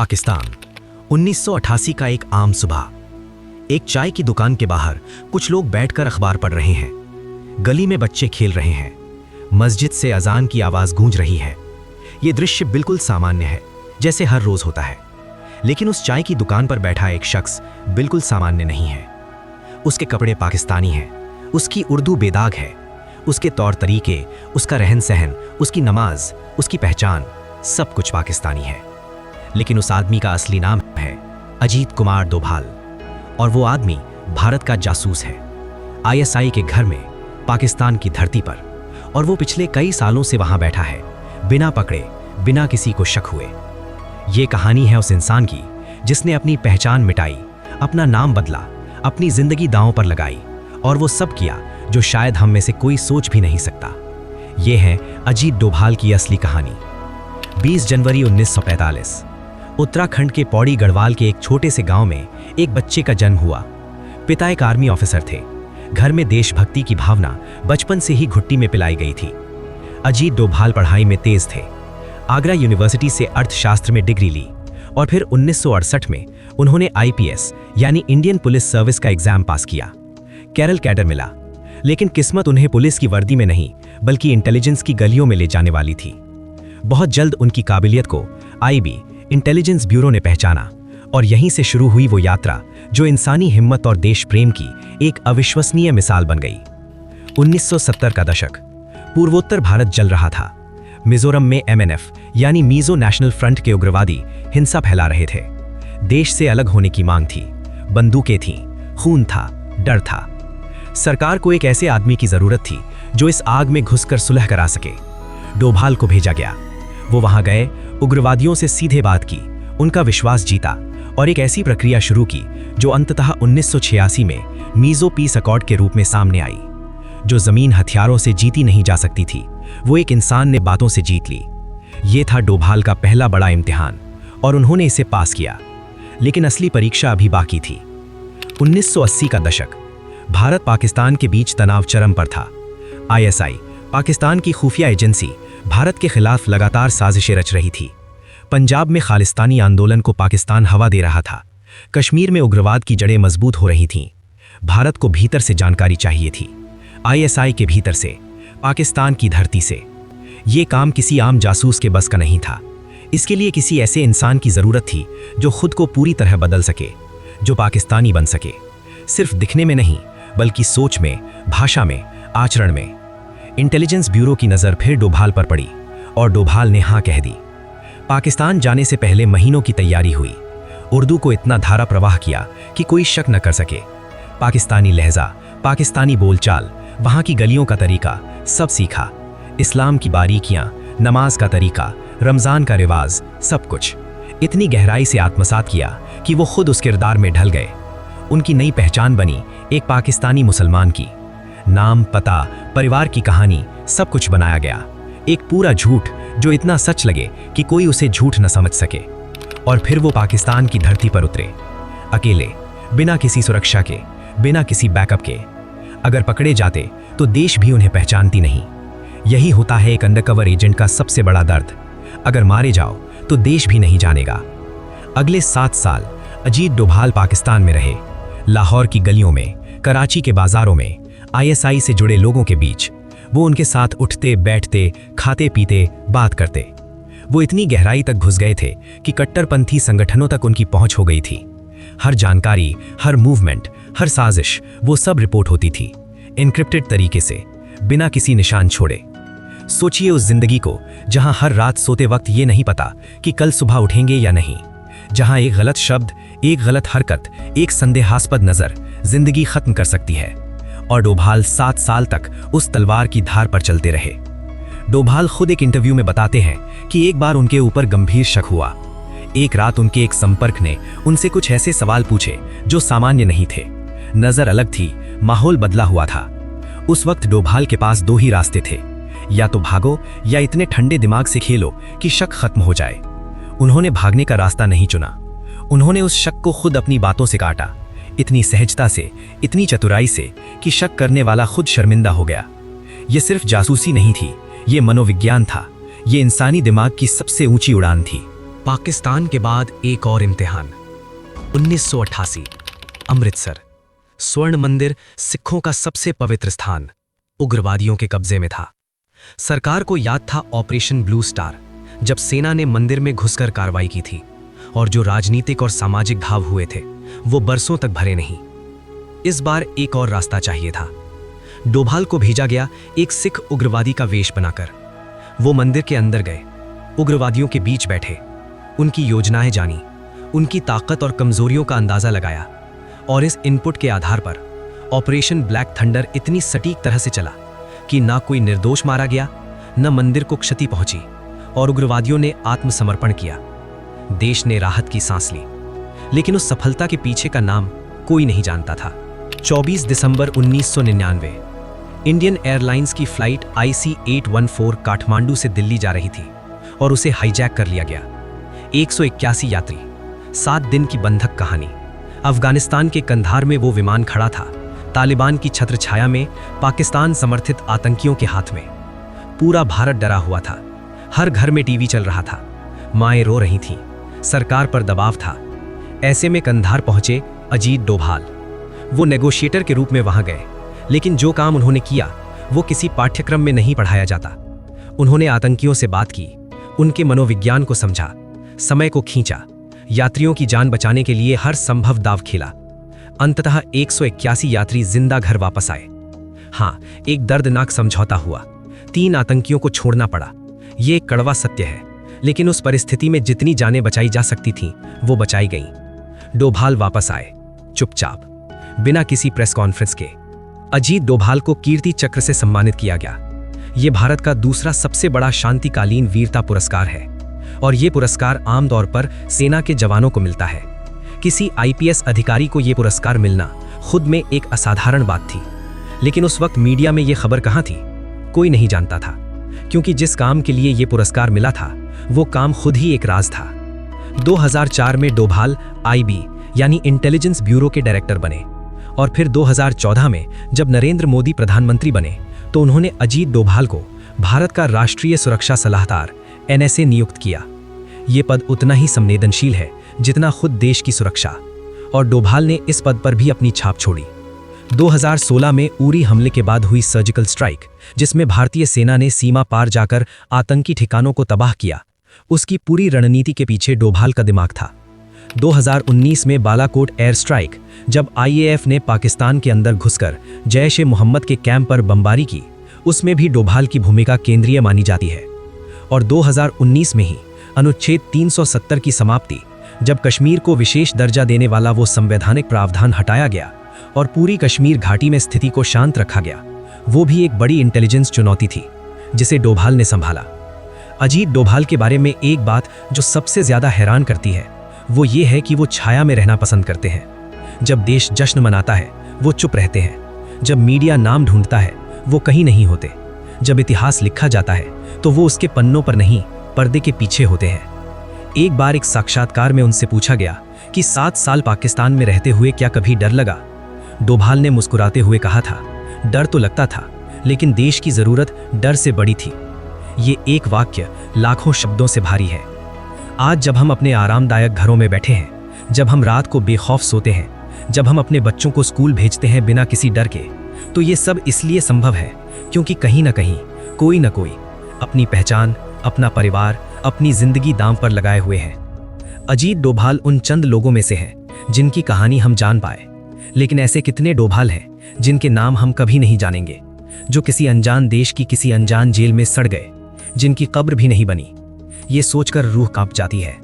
पाकिस्तान 1988 का एक आम सुबह। एक चाय की दुकान के बाहर कुछ लोग बैठकर अखबार पढ़ रहे हैं। गली में बच्चे खेल रहे हैं। मस्जिद से अजान की आवाज गूंज रही है। यह दृश्य बिल्कुल सामान्य है, जैसे हर रोज होता है। लेकिन उस चाय की दुकान पर बैठा एक शख्स बिल्कुल सामान्य नहीं है। उसके कपड़े पाकिस्तानी हैं, उसकी उर्दू बेदाग है, उसके तौर तरीके, उसका रहन सहन, उसकी नमाज, उसकी पहचान, सब कुछ पाकिस्तानी है। लेकिन उस आदमी का असली नाम है अजीत कुमार डोभाल, और वो आदमी भारत का जासूस है, आईएसआई के घर में, पाकिस्तान की धरती पर। और वो पिछले कई सालों से वहां बैठा है, बिना पकड़े, बिना किसी को शक हुए। ये कहानी है उस इंसान की जिसने अपनी पहचान मिटाई, अपना नाम बदला, अपनी जिंदगी दांव पर लगाई, और वो सब किया जो शायद हम में से कोई सोच भी नहीं सकता। ये है अजीत डोभाल की असली कहानी। 20 जनवरी 1945 उत्तराखंड के पौड़ी गढ़वाल के एक छोटे से गांव में एक बच्चे का जन्म हुआ। पिता एक आर्मी ऑफिसर थे। घर में देशभक्ति की भावना बचपन से ही घुट्टी में पिलाई गई थी। अजीत डोभाल पढ़ाई में तेज थे। आगरा यूनिवर्सिटी से अर्थशास्त्र में डिग्री ली और फिर 1968 में उन्होंने आईपीएस यानी इंडियन पुलिस सर्विस का एग्जाम पास किया। केरल कैडर मिला, लेकिन किस्मत उन्हें पुलिस की वर्दी में नहीं बल्कि इंटेलिजेंस की गलियों में ले जाने वाली थी। बहुत जल्द उनकी काबिलियत को आईबी इंटेलिजेंस ब्यूरो ने पहचाना, और यहीं से शुरू हुई वो यात्रा जो इंसानी हिम्मत और देश प्रेम की एक अविश्वसनीय मिसाल बन गई। 1970 का दशक, पूर्वोत्तर भारत जल रहा था। मिजोरम में एमएनएफ यानी मिजो नेशनल फ्रंट के उग्रवादी हिंसा फैला रहे थे। देश से अलग होने की मांग थी, बंदूकें थीं, खून था, डर था। सरकार को एक ऐसे आदमी की जरूरत थी जो इस आग में घुसकर सुलह करा सके। डोभाल को भेजा गया। वो वहां गए, उग्रवादियों से सीधे बात की, उनका विश्वास जीता और एक ऐसी प्रक्रिया शुरू की जो अंततः 1986 में मिजो पीस अकॉर्ड के रूप में सामने आई। जो जमीन हथियारों से जीती नहीं जा सकती थी, वो एक इंसान ने बातों से जीत ली। ये था डोभाल का पहला बड़ा इम्तिहान, और उन्होंने इसे पास किया। लेकिन असली परीक्षा अभी बाकी थी। 1980 का दशक, भारत पाकिस्तान के बीच तनाव चरम पर था। आईएसआई, पाकिस्तान की खुफिया एजेंसी, भारत के खिलाफ लगातार साजिशें रच रही थी। पंजाब में खालिस्तानी आंदोलन को पाकिस्तान हवा दे रहा था। कश्मीर में उग्रवाद की जड़ें मजबूत हो रही थीं। भारत को भीतर से जानकारी चाहिए थी, आईएसआई के भीतर से, पाकिस्तान की धरती से। ये काम किसी आम जासूस के बस का नहीं था। इसके लिए किसी ऐसे इंसान की जरूरत थी जो खुद को पूरी तरह बदल सके, जो पाकिस्तानी बन सके, सिर्फ दिखने में नहीं बल्कि सोच में, भाषा में, आचरण में। इंटेलिजेंस ब्यूरो की नज़र फिर डोभाल पर पड़ी, और डोभाल ने हाँ कह दी। पाकिस्तान जाने से पहले महीनों की तैयारी हुई। उर्दू को इतना धारा प्रवाह किया कि कोई शक न कर सके। पाकिस्तानी लहजा, पाकिस्तानी बोलचाल, वहाँ की गलियों का तरीका, सब सीखा। इस्लाम की बारीकियाँ, नमाज का तरीका, रमज़ान का रिवाज, सब कुछ इतनी गहराई से आत्मसात किया कि वो खुद उस किरदार में ढल गए। उनकी नई पहचान बनी एक पाकिस्तानी मुसलमान की। नाम, पता, परिवार की कहानी, सब कुछ बनाया गया। एक पूरा झूठ जो इतना सच लगे कि कोई उसे झूठ न समझ सके। और फिर वो पाकिस्तान की धरती पर उतरे, अकेले, बिना किसी सुरक्षा के, बिना किसी बैकअप के। अगर पकड़े जाते तो देश भी उन्हें पहचानती नहीं। यही होता है एक अंडरकवर एजेंट का सबसे बड़ा दर्द। अगर मारे जाओ तो देश भी नहीं जानेगा। अगले 7 साल अजीत डोभाल पाकिस्तान में रहे। लाहौर की गलियों में, कराची के बाजारों में, आईएसआई से जुड़े लोगों के बीच। वो उनके साथ उठते, बैठते, खाते पीते, बात करते। वो इतनी गहराई तक घुस गए थे कि कट्टरपंथी संगठनों तक उनकी पहुंच हो गई थी। हर जानकारी, हर मूवमेंट, हर साजिश, वो सब रिपोर्ट होती थी, एन्क्रिप्टेड तरीके से, बिना किसी निशान छोड़े। सोचिए उस जिंदगी को जहां हर रात सोते वक्त ये नहीं पता कि कल सुबह उठेंगे या नहीं, जहां एक गलत शब्द, एक गलत हरकत, एक संदेहास्पद नजर जिंदगी खत्म कर सकती है। और डोभाल 7 साल तक उस तलवार की धार पर चलते रहे। डोभाल खुद एक इंटरव्यू में बताते हैं कि एक बार उनके ऊपर गंभीर शक हुआ। एक रात उनके एक संपर्क ने उनसे कुछ ऐसे सवाल पूछे जो सामान्य नहीं थे। नजर अलग थी, माहौल बदला हुआ था। उस वक्त डोभाल के पास 2 ही रास्ते थे, या तो भागो या इतने ठंडे दिमाग से खेलो कि शक खत्म हो जाए। उन्होंने भागने का रास्ता नहीं चुना। उन्होंने उस शक को खुद अपनी बातों से काटा, इतनी सहजता से, इतनी चतुराई से कि शक करने वाला खुद शर्मिंदा हो गया। ये सिर्फ जासूसी नहीं थी, ये मनोविज्ञान था, ये इंसानी दिमाग की सबसे ऊंची उड़ान थी। पाकिस्तान के बाद एक और इम्तिहान। 1988 अमृतसर। स्वर्ण मंदिर, सिखों का सबसे पवित्र स्थान, उग्रवादियों के कब्जे में था। सरकार को याद था ऑपरेशन ब्लू स्टार, जब सेना ने मंदिर में घुसकर कार्रवाई की थी, और जो राजनीतिक और सामाजिक घाव हुए थे वो बरसों तक भरे नहीं। इस बार एक और रास्ता चाहिए था। डोभाल को भेजा गया एक सिख उग्रवादी का वेश बनाकर। वो मंदिर के अंदर गए, उग्रवादियों के बीच बैठे, उनकी योजनाएं जानी, उनकी ताकत और कमजोरियों का अंदाजा लगाया, और इस इनपुट के आधार पर ऑपरेशन ब्लैक थंडर इतनी सटीक तरह से चला कि ना कोई निर्दोष मारा गया, न मंदिर को क्षति पहुंची, और उग्रवादियों ने आत्मसमर्पण किया। देश ने राहत की सांस ली, लेकिन उस सफलता के पीछे का नाम कोई नहीं जानता था। 24 दिसंबर 1999 इंडियन एयरलाइंस की फ्लाइट IC-814 काठमांडू से दिल्ली जा रही थी और उसे हाईजैक कर लिया गया। 181 यात्री, 7 दिन की बंधक कहानी। अफगानिस्तान के कंधार में वो विमान खड़ा था, तालिबान की छत्रछाया में, पाकिस्तान समर्थित आतंकियों के हाथ में। पूरा भारत डरा हुआ था, हर घर में टीवी चल रहा था, माएं रो रही थीं, सरकार पर दबाव था। ऐसे में कंधार पहुंचे अजीत डोभाल। वो नेगोशिएटर के रूप में वहां गए, लेकिन जो काम उन्होंने किया वो किसी पाठ्यक्रम में नहीं पढ़ाया जाता। उन्होंने आतंकियों से बात की, उनके मनोविज्ञान को समझा, समय को खींचा, यात्रियों की जान बचाने के लिए हर संभव दांव खेला। अंततः 181 यात्री जिंदा घर वापस आए। हाँ, एक दर्दनाक समझौता हुआ, 3 आतंकियों को छोड़ना पड़ा। ये एक कड़वा सत्य है, लेकिन उस परिस्थिति में जितनी जानें बचाई जा सकती थीं वो बचाई गईं। डोभाल वापस आए, चुपचाप, बिना किसी प्रेस कॉन्फ्रेंस के। अजीत डोभाल को कीर्ति चक्र से सम्मानित किया गया। यह भारत का दूसरा सबसे बड़ा शांतिकालीन वीरता पुरस्कार है, और यह पुरस्कार आमतौर पर सेना के जवानों को मिलता है। किसी IPS अधिकारी को यह पुरस्कार मिलना खुद में एक असाधारण बात थी, लेकिन उस वक्त मीडिया में यह खबर कहां थी, कोई नहीं जानता था, क्योंकि जिस काम के लिए यह पुरस्कार मिला था वो काम खुद ही एक राज था। 2004 में डोभाल IB यानी इंटेलिजेंस ब्यूरो के डायरेक्टर बने, और फिर 2014 में जब नरेंद्र मोदी प्रधानमंत्री बने तो उन्होंने अजीत डोभाल को भारत का राष्ट्रीय सुरक्षा सलाहकार NSA नियुक्त किया। ये पद उतना ही संवेदनशील है जितना खुद देश की सुरक्षा, और डोभाल ने इस पद पर भी अपनी छाप छोड़ी। 2016 में उरी हमले के बाद हुई सर्जिकल स्ट्राइक, जिसमें भारतीय सेना ने सीमा पार जाकर आतंकी ठिकानों को तबाह किया, उसकी पूरी रणनीति के पीछे डोभाल का दिमाग था। 2019 में बालाकोट एयर स्ट्राइक, जब IAF ने पाकिस्तान के अंदर घुसकर जैश-ए-मोहम्मद के कैंप पर बमबारी की, उसमें भी डोभाल की भूमिका केंद्रीय मानी जाती है। और 2019 में ही अनुच्छेद 370 की समाप्ति, जब कश्मीर को विशेष दर्जा देने वाला वो संवैधानिक प्रावधान हटाया गया और पूरी कश्मीर घाटी में स्थिति को शांत रखा गया, वो भी एक बड़ी इंटेलिजेंस चुनौती थी जिसे डोभाल ने संभाला। अजीत डोभाल के बारे में एक बात जो सबसे ज्यादा हैरान करती है वो ये है कि वो छाया में रहना पसंद करते हैं। जब देश जश्न मनाता है वो चुप रहते हैं, जब मीडिया नाम ढूंढता है वो कहीं नहीं होते, जब इतिहास लिखा जाता है तो वो उसके पन्नों पर नहीं, पर्दे के पीछे होते हैं। एक बार एक साक्षात्कार में उनसे पूछा गया कि 7 साल पाकिस्तान में रहते हुए क्या कभी डर लगा? डोभाल ने मुस्कुराते हुए कहा था, डर तो लगता था, लेकिन देश की जरूरत डर से बड़ी थी। ये एक वाक्य लाखों शब्दों से भारी है। आज जब हम अपने आरामदायक घरों में बैठे हैं, जब हम रात को बेखौफ सोते हैं, जब हम अपने बच्चों को स्कूल भेजते हैं बिना किसी डर के, तो ये सब इसलिए संभव है क्योंकि कहीं ना कहीं कोई ना कोई अपनी पहचान, अपना परिवार, अपनी जिंदगी दांव पर लगाए हुए हैं। अजीत डोभाल उन चंद लोगों में से हैं जिनकी कहानी हम जान पाए, लेकिन ऐसे कितने डोभाल हैं जिनके नाम हम कभी नहीं जानेंगे, जो किसी अनजान देश की किसी अनजान जेल में सड़ गए, जिनकी कब्र भी नहीं बनी। ये सोचकर रूह कांप जाती है।